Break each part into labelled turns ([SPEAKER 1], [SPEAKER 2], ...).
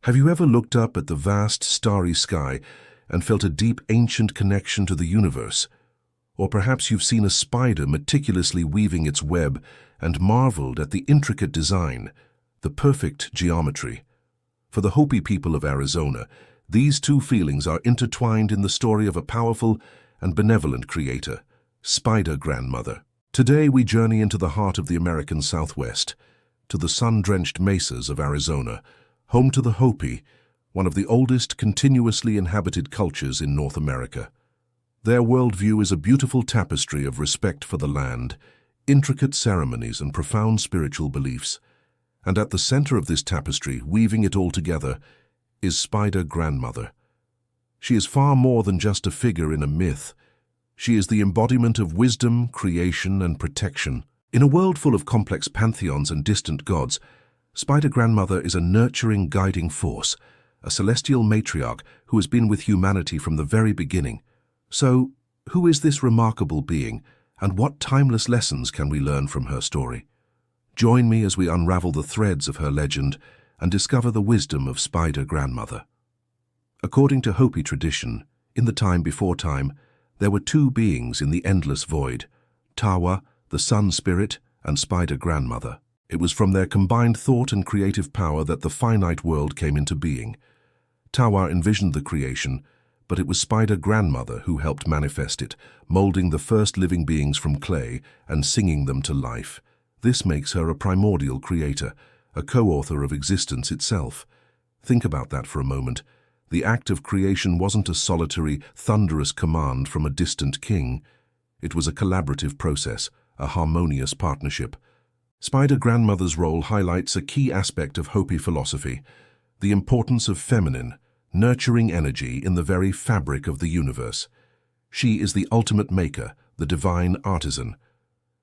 [SPEAKER 1] Have you ever looked up at the vast starry sky and felt a deep ancient connection to the universe? Or perhaps you've seen a spider meticulously weaving its web and marveled at the intricate design, the perfect geometry. For the Hopi people of Arizona, these two feelings are intertwined in the story of a powerful and benevolent creator, Spider Grandmother. Today we journey into the heart of the American Southwest, to the sun-drenched mesas of Arizona, home to the Hopi, one of the oldest continuously inhabited cultures in North America. Their worldview is a beautiful tapestry of respect for the land, intricate ceremonies and profound spiritual beliefs. And at the center of this tapestry, weaving it all together, is Spider Grandmother. She is far more than just a figure in a myth. She is the embodiment of wisdom, creation, and protection. In a world full of complex pantheons and distant gods, Spider Grandmother is a nurturing, guiding force, a celestial matriarch who has been with humanity from the very beginning. So, who is this remarkable being, and what timeless lessons can we learn from her story? Join me as we unravel the threads of her legend and discover the wisdom of Spider Grandmother. According to Hopi tradition, in the time before time, there were two beings in the endless void, Tawa, the sun spirit, and Spider Grandmother. It was from their combined thought and creative power that the finite world came into being. Tawa envisioned the creation, but it was Spider Grandmother who helped manifest it, molding the first living beings from clay and singing them to life. This makes her a primordial creator, a co-author of existence itself. Think about that for a moment. The act of creation wasn't a solitary, thunderous command from a distant king. It was a collaborative process, a harmonious partnership. Spider Grandmother's role highlights a key aspect of Hopi philosophy, the importance of feminine, nurturing energy in the very fabric of the universe. She is the ultimate maker, the divine artisan.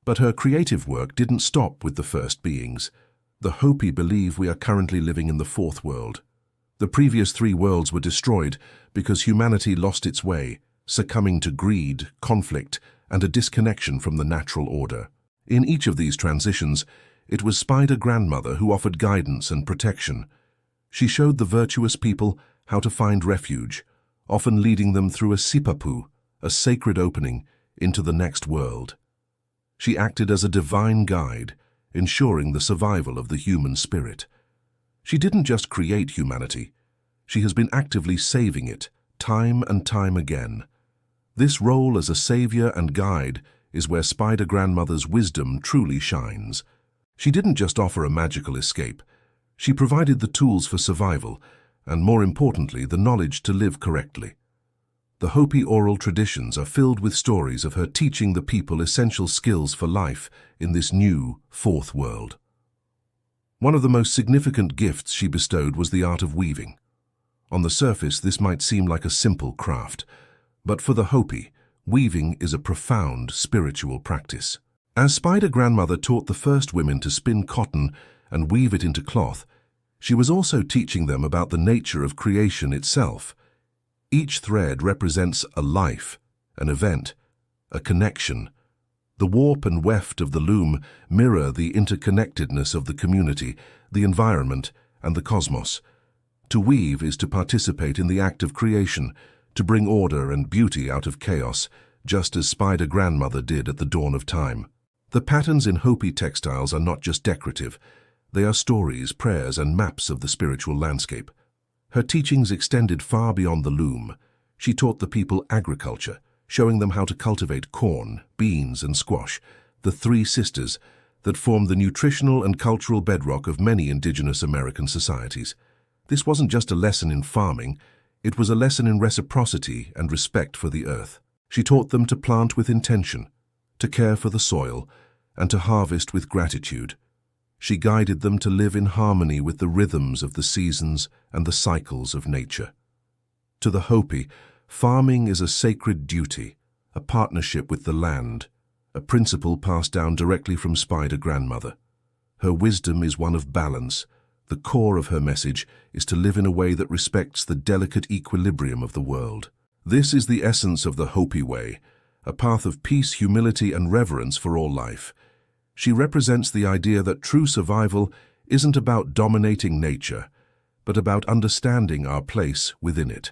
[SPEAKER 1] But her creative work didn't stop with the first beings. The Hopi believe we are currently living in the fourth world. The previous three worlds were destroyed because humanity lost its way, succumbing to greed, conflict, and a disconnection from the natural order. In each of these transitions, it was Spider Grandmother who offered guidance and protection. She showed the virtuous people how to find refuge, often leading them through a sipapu, a sacred opening, into the next world. She acted as a divine guide, ensuring the survival of the human spirit. She didn't just create humanity. She has been actively saving it, time and time again. This role as a savior and guide is where Spider Grandmother's wisdom truly shines. She didn't just offer a magical escape. She provided the tools for survival, and more importantly, the knowledge to live correctly. The Hopi oral traditions are filled with stories of her teaching the people essential skills for life in this new fourth world. One of the most significant gifts she bestowed was the art of weaving. On the surface, this might seem like a simple craft, but for the Hopi, weaving is a profound spiritual practice. As Spider Grandmother taught the first women to spin cotton and weave it into cloth, she was also teaching them about the nature of creation itself. Each thread represents a life, an event, a connection. The warp and weft of the loom mirror the interconnectedness of the community, the environment, and the cosmos. To weave is to participate in the act of creation, to bring order and beauty out of chaos, just as Spider Grandmother did at the dawn of time. The patterns in Hopi textiles are not just decorative. They are stories, prayers, and maps of the spiritual landscape. Her teachings extended far beyond the loom. She taught the people agriculture, showing them how to cultivate corn, beans, and squash, the three sisters that form the nutritional and cultural bedrock of many indigenous American societies. This wasn't just a lesson in farming. It was a lesson in reciprocity and respect for the earth. She taught them to plant with intention, to care for the soil, and to harvest with gratitude. She guided them to live in harmony with the rhythms of the seasons and the cycles of nature. To the Hopi, farming is a sacred duty, a partnership with the land, a principle passed down directly from Spider Grandmother. Her wisdom is one of balance. The core of her message is to live in a way that respects the delicate equilibrium of the world. This is the essence of the Hopi way, a path of peace, humility, and reverence for all life. She represents the idea that true survival isn't about dominating nature, but about understanding our place within it.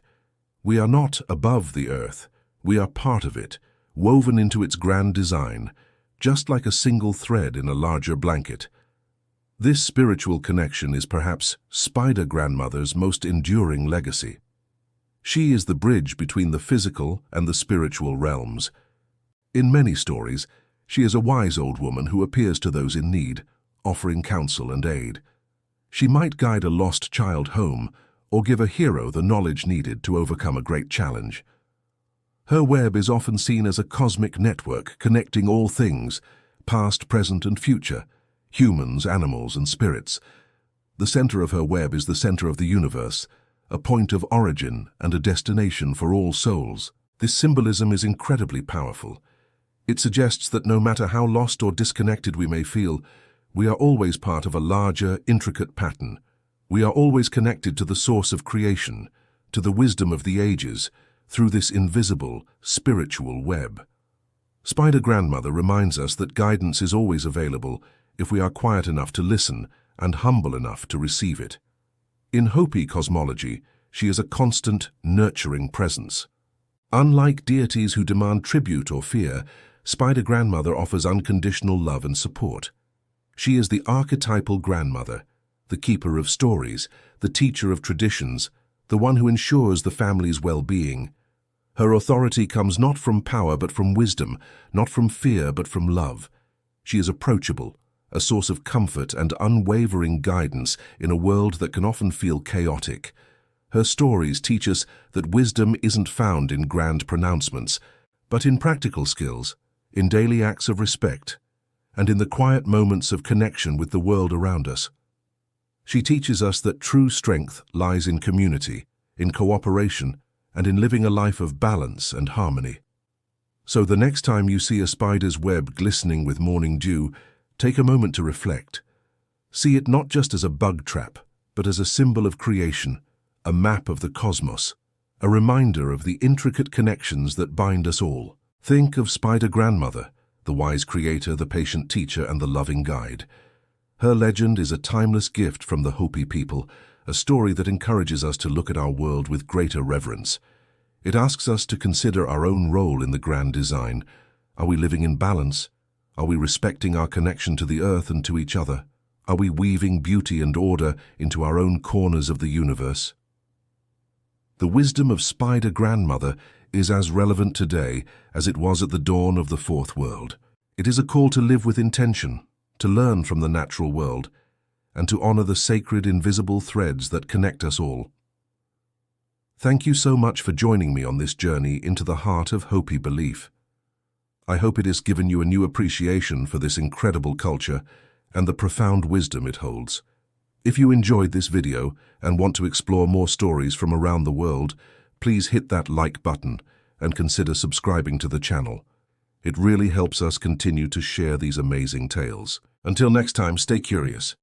[SPEAKER 1] We are not above the earth, we are part of it, woven into its grand design, just like a single thread in a larger blanket. This spiritual connection is perhaps Spider Grandmother's most enduring legacy. She is the bridge between the physical and the spiritual realms. In many stories, she is a wise old woman who appears to those in need, offering counsel and aid. She might guide a lost child home or give a hero the knowledge needed to overcome a great challenge. Her web is often seen as a cosmic network connecting all things, past, present, and future, humans, animals, and spirits. The center of her web is the center of the universe, a point of origin and a destination for all souls. This symbolism is incredibly powerful. It suggests that no matter how lost or disconnected we may feel, we are always part of a larger, intricate pattern. We are always connected to the source of creation, to the wisdom of the ages, through this invisible, spiritual web. Spider Grandmother reminds us that guidance is always available if we are quiet enough to listen and humble enough to receive it. In Hopi cosmology, she is a constant, nurturing presence. Unlike deities who demand tribute or fear, Spider Grandmother offers unconditional love and support. She is the archetypal grandmother, the keeper of stories, the teacher of traditions, the one who ensures the family's well-being. Her authority comes not from power but from wisdom, not from fear but from love. She is approachable, a source of comfort and unwavering guidance in a world that can often feel chaotic. Her stories teach us that wisdom isn't found in grand pronouncements, but in practical skills, in daily acts of respect, and in the quiet moments of connection with the world around us. She teaches us that true strength lies in community, in cooperation, and in living a life of balance and harmony. So the next time you see a spider's web glistening with morning dew, take a moment to reflect. See it not just as a bug trap, but as a symbol of creation, a map of the cosmos, a reminder of the intricate connections that bind us all. Think of Spider Grandmother, the wise creator, the patient teacher, and the loving guide. Her legend is a timeless gift from the Hopi people, a story that encourages us to look at our world with greater reverence. It asks us to consider our own role in the grand design. Are we living in balance? Are we respecting our connection to the earth and to each other? Are we weaving beauty and order into our own corners of the universe? The wisdom of Spider Grandmother is as relevant today as it was at the dawn of the Fourth World. It is a call to live with intention, to learn from the natural world, and to honor the sacred invisible threads that connect us all. Thank you so much for joining me on this journey into the heart of Hopi belief. I hope it has given you a new appreciation for this incredible culture and the profound wisdom it holds. If you enjoyed this video and want to explore more stories from around the world, please hit that like button and consider subscribing to the channel. It really helps us continue to share these amazing tales. Until next time, stay curious,